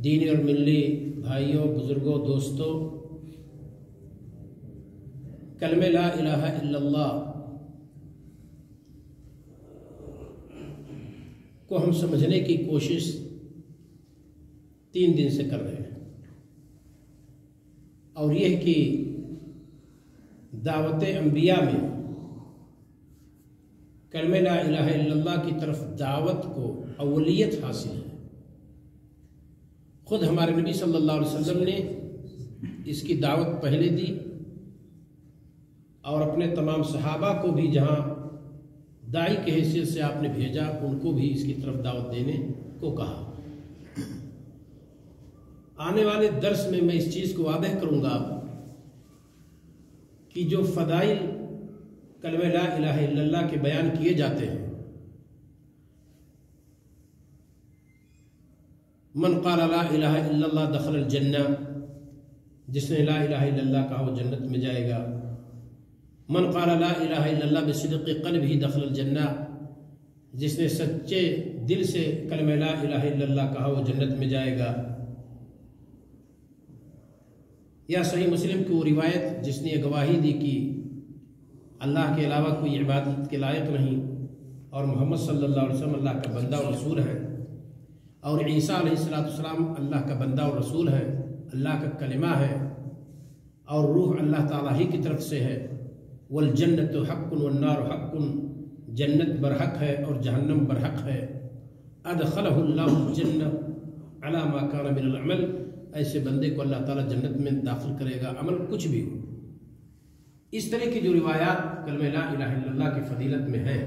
دینی اور ملی بھائیوں، بزرگوں، دوستوں، کلمہ لا الہ الا اللہ کو ہم سمجھنے کی کوشش 3 دن سے کر رہے ہیں، اور یہ کہ دعوت انبیاء میں کلمہ لا الہ الا اللہ کی طرف دعوت کو اولیت حاصل ہے۔ خود ہمارے نبی صلی اللہ علیہ وسلم نے اس کی دعوت پہلے دی، اور اپنے تمام صحابہ کو بھی جہاں داعی کی حیثیت سے آپ نے بھیجا، ان کو بھی اس کی طرف دعوت دینے کو کہا۔ آنے والے درس میں اس چیز کو واضح کروں گا کہ جو فضائل کلمہ لا الہ الا اللہ کے بیان کیے جاتے ہیں، من قال لا الہ الا اللہ دخل الجنہ، جس نے لا الہ الا اللہ کہا وہ جنت میں جائے گا۔ من قال لا الہ الا اللہ بصدق قلبہ دخل الجنہ، جس نے سچے دل سے کلمہ لا الہ الا اللہ کہا وہ جنت میں جائے گا۔ یا صحیح مسلم کی وہ روایت جس نے یہ گواہی دی کہ اللہ کے علاوہ کوئی عبادت کے لائق نہیں، اور محمد صلی اللہ علیہ وسلم اللہ کا بندہ اور رسول ہے، اور عیسیٰ علیہ السلام اللہ کا بندہ اور رسول ہے، اللہ کا کلمہ ہے، اور روح اللہ تعالیٰ ہی کی طرف سے ہے۔ والجنت حق والنار حق، جنت برحق ہے اور جہنم برحق ہے۔ ادخلہ اللہ الجنہ علی ما کان من العمل، ایسے بندے کو اللہ تعالیٰ جنت میں داخل کرے گا، عمل کچھ بھی ہو۔ اس طرح کی جو روایات کلمہ لا الہ الا اللہ کی فضیلت میں ہیں،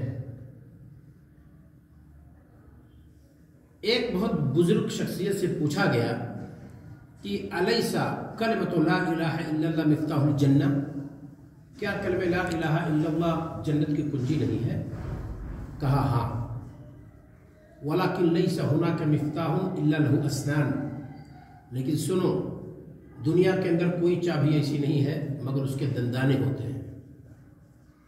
ایک بہت بزرگ شخصیت سے پوچھا گیا کہ الیس کلمۃ لا الہ الا اللہ مفتاح الجنہ، کیا کلمہ لا الہ الا اللہ جنت کی کنجی نہیں ہے؟ کہا ہاں۔ ولیکن لیس ہناک مفتاح الا لہ اسنان، لیکن سنو، دنیا کے اندر کوئی چابی ایسی نہیں ہے مگر اس کے دندانے ہوتے ہیں،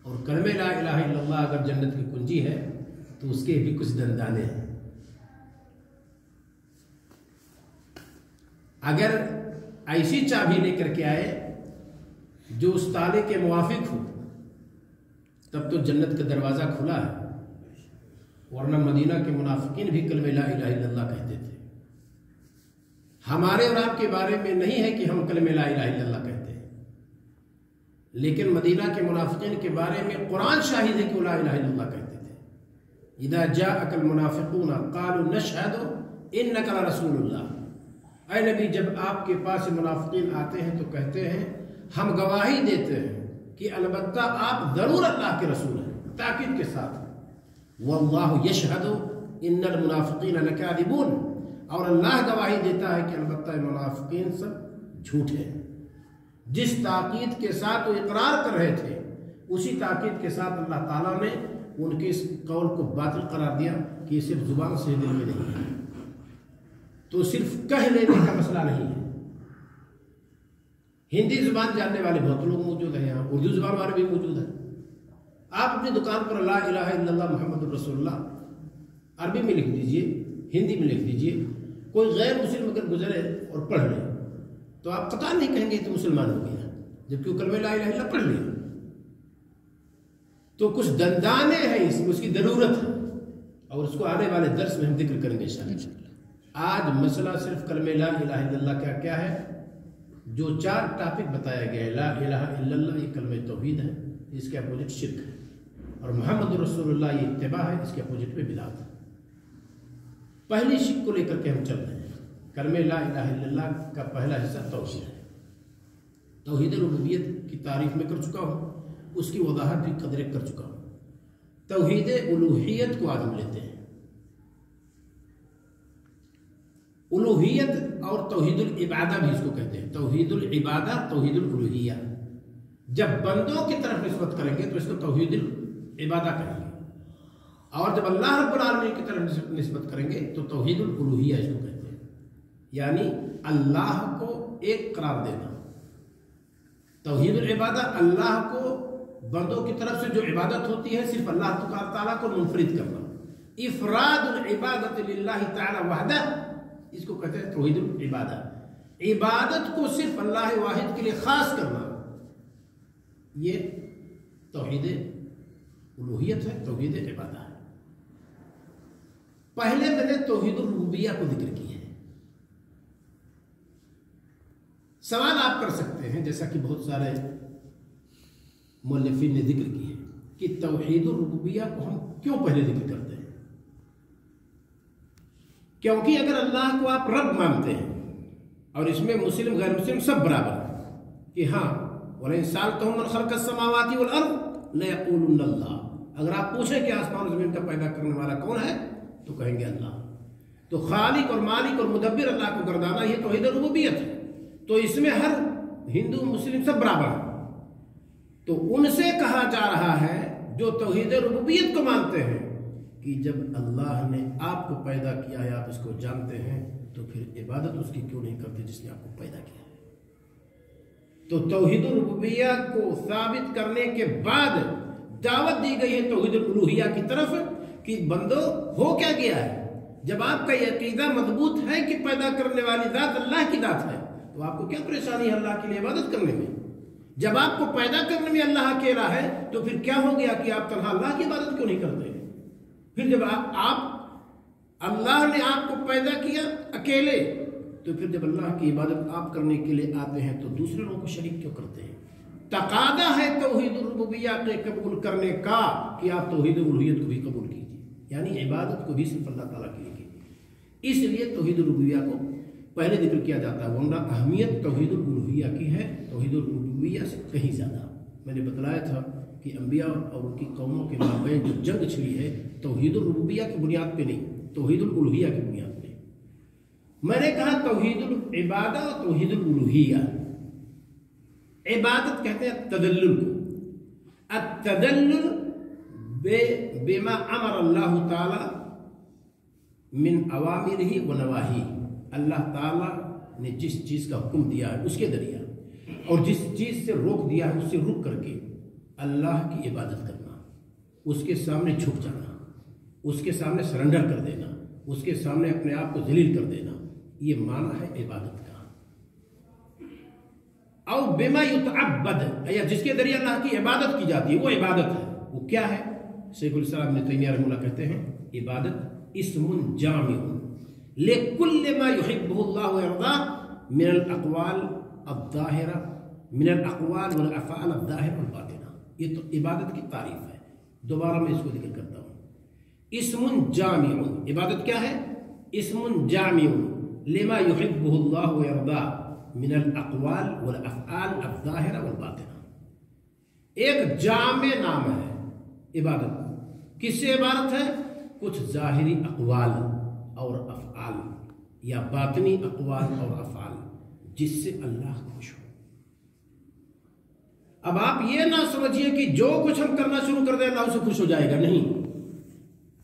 اور کلمہ لا الہ الا اللہ اگر جنت کی کنجی ہے تو اس کے بھی کچھ دندانے ہیں۔ اگر ایسی چابی لے کر کے آئے جو اس تالے کے موافق ہو تب تو جنت کا دروازہ کھلا ہے، ورنہ مدینہ کے منافقین بھی کلمہ لا الہ الا اللہ کہتے تھے۔ ہمارے اور آپ کے بارے میں نہیں ہے کہ ہم کلمہ لا الہ الا اللہ کہتے ہیں، لیکن مدینہ کے منافقین کے بارے میں قرآن شاہد ہے کہ وہ لا الہ الا اللہ کہتے تھے۔ اذا جاءک المنافقون قالوا نشہد انک لرسول اللہ، اے نبی جب آپ کے پاس منافقین آتے ہیں تو کہتے ہیں ہم گواہی دیتے ہیں کہ البتہ آپ ضرور اللہ کے رسول ہیں، تاکید کے ساتھ۔ واللہ یشہد ان المنافقین لکاذبون، اور اللہ گواہی دیتا ہے کہ البتہ منافقین سب جھوٹ ہیں۔ جس تاکید کے ساتھ وہ اقرار کر رہے تھے، اسی تاکید کے ساتھ اللہ تعالیٰ نے ان کے اس قول کو باطل قرار دیا کہ یہ صرف زبان سے دل میں نہیں ہے۔ تو صرف کہہ لینے کا مسئلہ نہیں ہے۔ ہندی زبان جاننے والے بہت لوگ موجود ہیں یہاں، اردو زبان والے بھی موجود ہیں۔ آپ اپنی دکان پر لا الہ الا اللہ محمد الرسول اللہ عربی میں لکھ دیجئے، ہندی میں لکھ دیجئے، کوئی غیر مسلم اگر گزرے اور پڑھ لے تو آپ قطعاً نہیں کہیں گے تو مسلمان ہو گیا، جبکہ وہ کلمہ لا الہ الا اللہ پڑھ لیا۔ تو کچھ دندانے ہیں اس میں، اس کی ضرورت ہے، اور اس کو آنے والے درس میں ہم ذکر کریں گے انشاءاللہ۔ آج مسئلہ صرف کلمہ لا الہ الا اللہ کا کیا ہے؟ جو 4 ٹاپک بتایا گیا ہے، لا الہ الا اللہ یہ کلمہ توحید ہے، اس کے اپوزٹ شرک ہے، اور محمد رسول اللہ یہ اتباع ہے، اس کے اپوزٹ پہ بدعت ہے۔ پہلی شک کو لے کر کے ہم چل رہے ہیں۔ کلمہ لا الہ الا اللہ کا پہلا حصہ توحید ہے۔ توحید ربوبیت کی تعریف میں کر چکا ہوں، اس کی وضاحت بھی قدر کر چکا ہوں۔ توحید الوہیت کو آج ہم لیتے ہیں۔ الوہیت اور توحید العبادہ بھی اس کو کہتے ہیں، توحید العبادہ، توحید الالوہیہ۔ جب بندوں کی طرف نسبت کریں گے تو اس کو توحید العبادہ کہیں گے، اور جب اللہ رب العالمین کی طرف نسبت کریں گے تو توحید الالوہیہ اس کو کہتے ہیں، یعنی اللہ کو ایک قرار دینا۔ توحید العبادہ اللہ کو بندوں کی طرف سے جو عبادت ہوتی ہے صرف اللہ تعالیٰ کو منفرد کرنا، افراد العبادت للہ تعالی وحدہ، اس کو کہتے ہیں توحید العبادہ۔ عبادت کو صرف اللہ واحد کے لیے خاص کرنا، یہ توحید الوہیت ہے، توحید عبادہ ہے۔ پہلے میں نے توحید الربوبیہ کو ذکر کیا ہے۔ سوال آپ کر سکتے ہیں، جیسا کہ بہت سارے مؤلفین نے ذکر کی ہے، کہ توحید الربوبیہ کو ہم کیوں پہلے ذکر کرتے ہیں؟ کیونکہ اگر اللہ کو آپ رب مانتے ہیں، اور اس میں مسلم غیر مسلم سب برابر ہیں، کہ ہاں وَلَئِن سَأَلْتَهُم مَّنْ خَلَقَ السَّمَاوَاتِ وَالْأَرْضَ لَيَقُولُنَّ اللَّهُ، اگر آپ پوچھیں کہ آسمان و زمین کا پیدا کرنے والا کون ہے تو کہیں گے اللہ۔ تو خالق اور مالک اور مدبر اللہ کو گردانا یہ توحید الربوبیت ہے۔ تو اس میں ہر ہندو مسلم سب برابر ہیں۔ تو ان سے کہا جا رہا ہے جو توحید ربوبیت کو مانتے ہیں کہ جب اللہ نے آپ کو پیدا کیا ہے، آپ اس کو جانتے ہیں، تو پھر عبادت اس کی کیوں نہیں کرتے جس نے آپ کو پیدا کیا ہے؟ تو توحید الربوبیہ کو ثابت کرنے کے بعد دعوت دی گئی ہے توحید الالوہیہ کی طرف، کہ بندو ہو کیا گیا ہے؟ جب آپ کا یہ عقیدہ مضبوط ہے کہ پیدا کرنے والی ذات اللہ کی ذات ہے، تو آپ کو کیا پریشانی ہے اللہ کے لیے عبادت کرنے میں؟ جب آپ کو پیدا کرنے میں اللہ اکیلا ہے، تو پھر کیا ہو گیا کہ آپ تنہا اللہ کی عبادت کیوں نہیں کرتے؟ پھر جب اللہ نے آپ کو پیدا کیا اکیلے، تو پھر جب اللہ کی عبادت آپ کرنے کے لیے آتے ہیں تو دوسرے لوگوں کو شریک کیوں کرتے ہیں؟ تقاضا ہے توحید الربوبیہ کے قبول کرنے کا کہ آپ توحید الوہیت کو بھی قبول کیجیے، یعنی عبادت کو بھی صرف اللہ تعالیٰ کے لیے کیجیے۔ اس لیے توحید الربوبیہ کو پہلے ذکر کیا جاتا ہے، ورنہ اہمیت توحید الالوہیہ کی ہے توحید الربوبیہ سے کہیں زیادہ۔ میں نے بتلایا تھا کہ انبیاء اور ان کی قوموں کے مابین جو جنگ چھڑی ہے توحید الربوبیہ کی بنیاد پہ نہیں، توحید الالوہیہ کی بنیاد پہ۔ میں نے کہا توحید العبادہ اور توحید الالوہیہ۔ عبادت کہتے ہیں تدلل کو، التدلل بما امر اللہ تعالی من اوامرہ و نواہی، اللہ تعالیٰ نے جس چیز کا حکم دیا ہے اس کے ذریعہ، اور جس چیز سے روک دیا ہے اس سے رک کر کے اللہ کی عبادت کرنا، اس کے سامنے جھک جانا، اس کے سامنے سرنڈر کر دینا، اس کے سامنے اپنے آپ کو ذلیل کر دینا، یہ معنی ہے عبادت کا۔ او بما یتعبد، یا جس کے ذریعے اللہ کی عبادت کی جاتی ہے وہ عبادت ہے۔ وہ کیا ہے؟ شیخ الاسلام ابن تیمیہ رحمہ اللہ کہتے ہیں عبادت اسم جامع لکل ما یحبہ اللہ ویرضاہ من الاقوال الظاہرہ، من الاقوال والافعال الظاہرہ والباطنہ۔ یہ تو عبادت کی تعریف ہے، دوبارہ میں اس کو ذکر کرتا ہوں۔ اسم جامع، عبادت کیا ہے؟ اسم جامع لما یحبہ اللہ ویرضاہ من الاقوال والافعال الظاہرہ والباطنہ۔ ایک جامع نام ہے عبادت، کس سے عبارت ہے؟ کچھ ظاہری اقوال اور افعال یا باطنی اقوال اور افعال جس سے اللہ خوش ہو۔ اب آپ یہ نہ سمجھیے کہ جو کچھ ہم کرنا شروع کر دیں اللہ اسے خوش ہو جائے گا، نہیں۔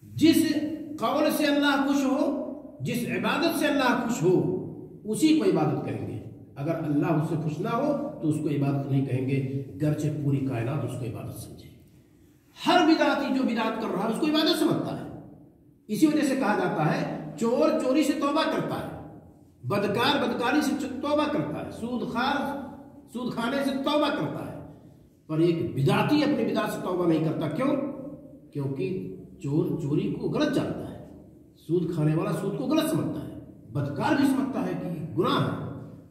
جس قول سے اللہ خوش ہو، جس عبادت سے اللہ خوش ہو، اسی کو عبادت کہیں گے۔ اگر اللہ اس سے خوش نہ ہو تو اس کو عبادت نہیں کہیں گے، گرچہ پوری کائنات اس کو عبادت سمجھے۔ ہر بدعتی جو بدعت کر رہا ہے اس کو عبادت سمجھتا ہے۔ اسی وجہ سے کہا جاتا ہے چور چوری سے توبہ کرتا ہے، بدکار بدکاری سے توبہ کرتا ہے، سود خار سود کھانے سے توبہ کرتا ہے، پر ایک بدعتی اپنی بدعت سے توبہ نہیں کرتا۔ کیوں؟ کیونکہ چور چوری کو غلط جانتا ہے، سود کھانے والا سود کو غلط سمجھتا ہے، بدکار بھی سمجھتا ہے کہ گناہ ہے،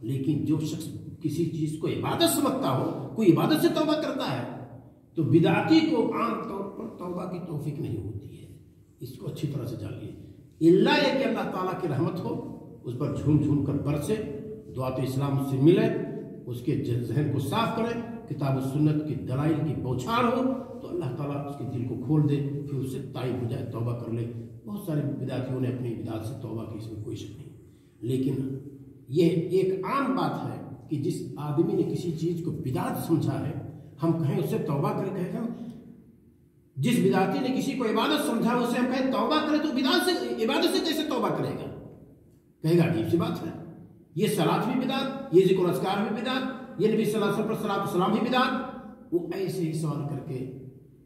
لیکن جو شخص کسی چیز کو عبادت سمجھتا ہو، کوئی عبادت سے توبہ کرتا ہے، تو بدعتی کو عام طور پر توبہ کی توفیق نہیں ہوتی ہے۔ اس کو اچھی طرح سے جانیے، اللہ یہ کہ اللہ تعالیٰ کی رحمت ہو، اس پر جھوم جھوم کر برسے، دعات اسلام اس سے ملے، اس کے ذہن کو صاف کرے، کتاب و سنت کی دلائل کی بوچھار ہو، تو اللہ تعالیٰ اس کے دل کو کھول دے، پھر اس سے تائب ہو جائے، توبہ کر لے۔ بہت سارے بدعتیوں نے اپنی بدعت سے توبہ کی، اس میں کوئی شک نہیں، لیکن یہ ایک عام بات ہے کہ جس آدمی نے کسی چیز کو بدعت سمجھا ہے، ہم کہیں اس سے توبہ کرے، کہیں ہم جس بدعتی نے کسی کو عبادت سمجھا اسے ہم کہیں توبہ کرے، تو بدعت سے عبادت سے کیسے توبہ کرے گا؟ کہے گا عجیب سی بات ہے، یہ صلاۃ بھی بدعت، یہ ذکر و اذکار بھی بدعت، یہ نبی صلی اللہ علیہ وسلم پر صلاۃ و سلام بھی بدعت۔ وہ ایسے ہی سوال کر کے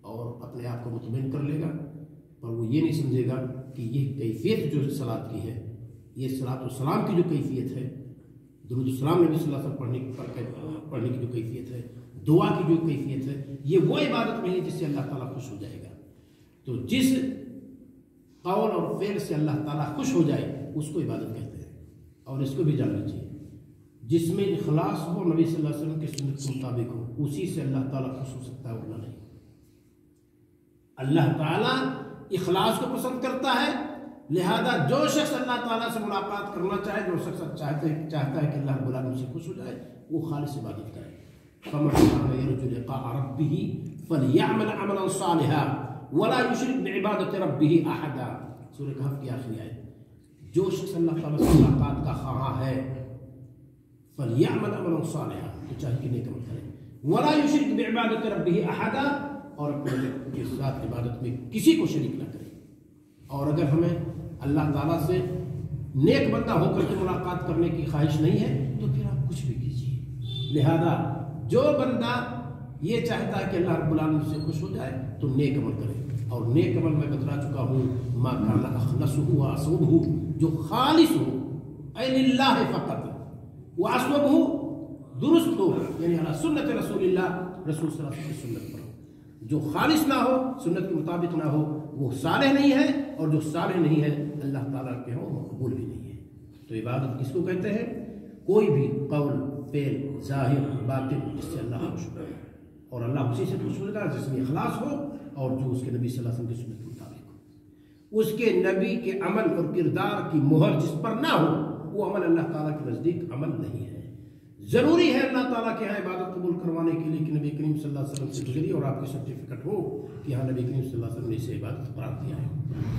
اور اپنے آپ کو مطمئن کر لے گا، پر وہ یہ نہیں سمجھے گا کہ یہ کیفیت جو صلاۃ کی ہے یہ صلاۃ والسلام کی جو کیفیت ہے، درود السلام نبی صلی اللہ علیہ وسلم پڑھنے کی جو کیفیت ہے، دعا کی جو کیفیت ہے، یہ وہ عبادت نہیں ہے جس سے اللہ تعالیٰ خوش ہو جائے گا۔ تو جس قول اور فعل سے اللہ تعالیٰ خوش ہو جائے اس کو عبادت کہتے ہیں۔ اور اس کو بھی جان لیجیے، جس میں اخلاص ہو، نبی صلی اللہ علیہ وسلم کے سنت کے مطابق ہو، اسی سے اللہ تعالیٰ خوش ہو سکتا ہے، ورنہ نہیں۔ اللہ تعالیٰ اخلاص کو پسند کرتا ہے، لہذا جو شخص اللہ تعالیٰ سے ملاقات کرنا چاہے، جو شخص چاہتا ہے کہ اللہ رب العالمین سے خوش ہو جائے، وہ خالص عبادت کرے۔ فَمَنْ كَانَ يَرْجُو لِقَاءَ رَبِّهِ فَلْيَعْمَلْ عَمَلًا صَالِحًا وَلَا يُشْرِكْ بِعِبَادَةِ رَبِّهِ أَحَدًا۔ سورہ کہف کی آخری آیت۔ جو شخص اللہ تعالیٰ سے ملاقات کا خواہاں ہے، فَلْيَعْمَلْ عَمَلًا صَالِحًا، تو چاہے کہ نیک عمل کرے، وَلَا يُشْرِكْ بِعِبَادَةِ رَبِّهِ أَحَدًا، اور اپنے رب کے ساتھ عبادت میں کسی کو شریک نہ کرے۔ اور اگر ہمیں اللہ تعالیٰ سے نیک بندہ ہو کر کے ملاقات کرنے کی خواہش نہیں ہے تو پھر آپ کچھ بھی کیجیے۔ لہذا جو بندہ یہ چاہتا ہے کہ اللہ رب العالمین سے خوش ہو جائے تو نیک عمل کرے، اور نیک عمل میں بتلا چکا ہوں، ما کان اخلصہ واصوبہ، جو خالص ہو، اے للہ فقط، واصوبہ درست ہو، یعنی علی سنت رسول اللہ، رسول صلی اللہ علیہ وسلم کی سنت پر ہو۔ جو خالص نہ ہو، سنت کے مطابق نہ ہو، وہ صالح نہیں ہے، اور جو صالح نہیں ہے اللہ تعالیٰ کے ہوں وہ مقبول بھی نہیں ہے۔ تو عبادت کس کو کہتے ہیں؟ کوئی بھی قول، فعل، ظاہر، باطن جس سے اللہ خوش ہو، اور اللہ اسی سے خوش ہوگا جس میں اخلاص ہو، اور جو اس کے نبی صلی اللہ علیہ وسلم کی سنت کے مطابق ہو۔ اس کے نبی کے عمل اور کردار کی مہر جس پر نہ ہو، وہ عمل اللہ تعالیٰ کے نزدیک عمل نہیں ہے۔ ضروری ہے اللہ تعالیٰ کے یہاں عبادت قبول کروانے کے لیے کہ نبی کریم صلی اللہ علیہ وسلم سے گزری اور آپ کی سرٹیفکیٹ ہو کہ ہاں نبی کریم صلی اللہ علیہ وسلم نے اسے عبادت قرار دیا ہے۔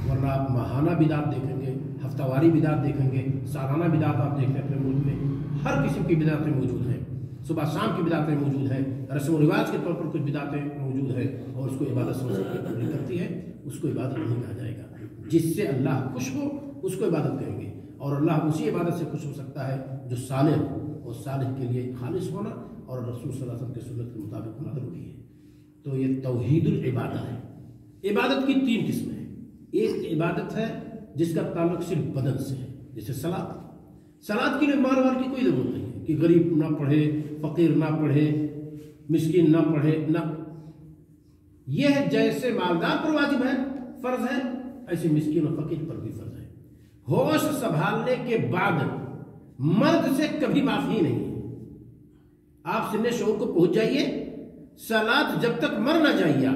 ورنہ آپ ماہانہ بدعت دیکھیں گے، ہفتہ واری بدعت دیکھیں گے، سالانہ بدعت آپ دیکھیں اپنے ملک میں ہر قسم کی بدعتیں موجود ہیں، صبح شام کی بدعتیں موجود ہیں، رسم و رواج کے طور پر کچھ بدعتیں موجود ہیں، اور اس کو عبادت سمجھ کر قبول کرتی ہے، اس کو عبادت نہیں کہا جائے گا۔ جس سے اللہ خوش ہو اس کو عبادت کہیں گے، اور اللہ اسی عبادت سے خوش ہو سکتا ہے جو صالح ہو، اور صالح کے لیے خالص ہونا اور رسول صلی اللہ علیہ وسلم کے سنت کے مطابق ہونا ضروری ہے۔ تو یہ توحید العبادہ ہے۔ عبادت کی تین قسمیں ہیں۔ ایک عبادت ہے جس کا تعلق صرف بدن سے ہے، جیسے صلاۃ کے لیے مال وال کی کوئی ضرورت نہیں ہے کہ غریب نہ پڑھے، فقیر نہ پڑھے، مسکین نہ پڑھے، نہ، یہ جیسے مالدار پر واجب ہے، فرض ہے، ایسے مسکین اور فقیر پر بھی فرض ہے۔ ہوش سنبھالنے کے بعد مرد سے کبھی معافی نہیں ہے۔ آپ سن شعور کو پہنچ جائیے، صلاۃ جب تک مر نہ جائیے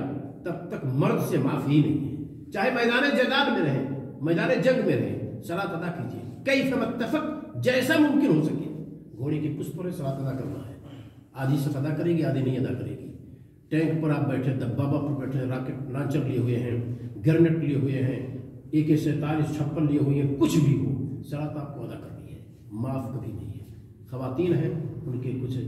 تب تک مرد سے معافی نہیں ہے، چاہے میدان جدال میں رہیں، میدان جنگ میں رہیں، صلاۃ ادا کیجیے کیف متفق، جیسا ممکن ہو سکے۔ گھوڑے کی پشت پر صلاۃ ادا کرنا ہے، آدھی صف ادا کرے گی، آدھی نہیں ادا کرے گی۔ ٹینک پر آپ بیٹھے، دبابہ پر بیٹھے، راکٹ لانچر لیے ہوئے ہیں، گرنٹ لیے ہوئے ہیں، AK-47 56 لیے ہوئے ہیں، کچھ بھی ہو، صلاۃ آپ کو ادا کرنی ہے، معاف کبھی نہیں ہے۔ خواتین ہیں، ان کے کچھ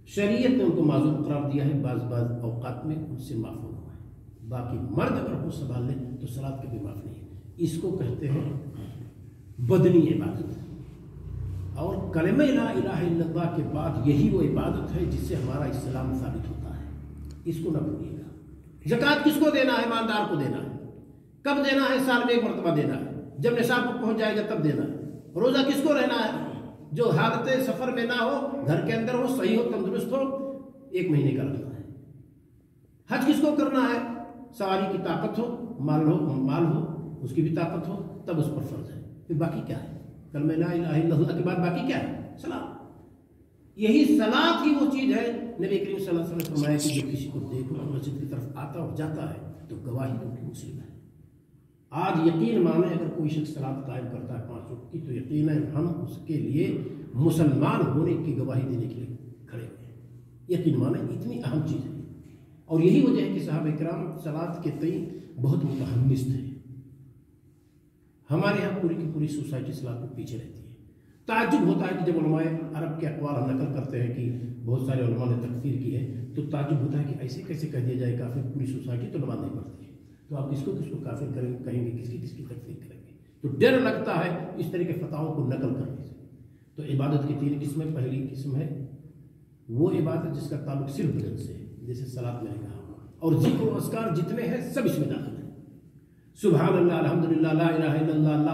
شریعت نے ان کو معذور قرار دیا ہے، بعض اوقات میں ان سے معاف ہونا ہے، باقی مرد اگر ہوش سنبھال لیں تو صلاۃ کبھی معاف نہیں ہے۔ اس کو کہتے ہیں بدنی عبادت۔ اور کلمہ لا الہ الا اللہ کے بعد یہی وہ عبادت ہے جس سے ہمارا اسلام ثابت ہوتا ہے، اس کو نہ بھولیے گا۔ زکوٰۃ کس کو دینا ہے؟ ایماندار کو دینا ہے۔ کب دینا ہے؟ سال میں ایک مرتبہ دینا ہے، جب نصاب پر پہنچ جائے گا تب دینا ہے۔ روزہ کس کو رہنا ہے؟ جو حالت سفر میں نہ ہو، گھر کے اندر ہو، صحیح ہو، تندرست ہو، 1 مہینے کا رکھنا ہے۔ حج کس کو کرنا ہے؟ سواری کی طاقت ہو، مال ہو، اس کی بھی طاقت ہو، تب اس پر فرض ہے۔ پھر باقی کیا ہے؟ کلمہ لا الہ الا اللہ کے بعد باقی کیا ہے؟ صلاۃ۔ یہی صلاۃ ہی وہ چیز ہے، نبی کریم صلی اللہ علیہ وسلم نے فرمایا کہ جو کسی کو دیکھو مسجد کی طرف آتا اور جاتا ہے تو گواہی دو کہ مسلم ہے۔ آج یقین مانے اگر کوئی شخص صلاۃ قائم کرتا ہے 5 وقت کی، تو یقیناً ہم اس کے لیے مسلمان ہونے کی گواہی دینے کے لیے کھڑے ہوئے ہیں۔ یقین مانے اتنی اہم چیز ہے، اور یہی وجہ ہے کہ صحابہ کرام صلاۃ کے تئیں بہت متحمس تھے۔ ہمارے یہاں پوری کی پوری سوسائٹی صلاۃ میں پیچھے رہتی ہے۔ تعجب ہوتا ہے کہ جب علماء عرب کے اقوال ہم نقل کرتے ہیں کہ بہت سارے علماء نے تکفیر کی ہے، تو تعجب ہوتا ہے کہ ایسے کیسے کہہ دیا جائے کافر، پوری سوسائٹی تو نماز نہیں پڑھتی ہے، تو آپ کس کو کافر کہیں گے، کس کی تکفیر کریں گے؟ تو ڈر لگتا ہے اس طرح کے فتاووں کو نقل کرنے سے۔ تو عبادت کی 3 قسمیں۔ پہلی قسم ہے وہ عبادت جس کا تعلق صرف بدن سے ہے، جیسے صلاۃ میں نے کہا، اور ذکر و اذکار جتنے ہیں سب اس میں داخل ہیں۔ سبحان اللہ، الحمدللہ، لا الہ الا اللہ، اللہ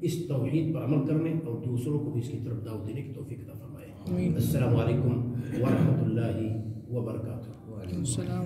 اس توحید پر عمل کرنے اور دوسروں کو بھی اس کی طرف دعوت دینے کی توفیق عطا فرمائے۔ السلام علیکم ورحمۃ اللہ وبرکاتہ۔ وعلیکم السلام۔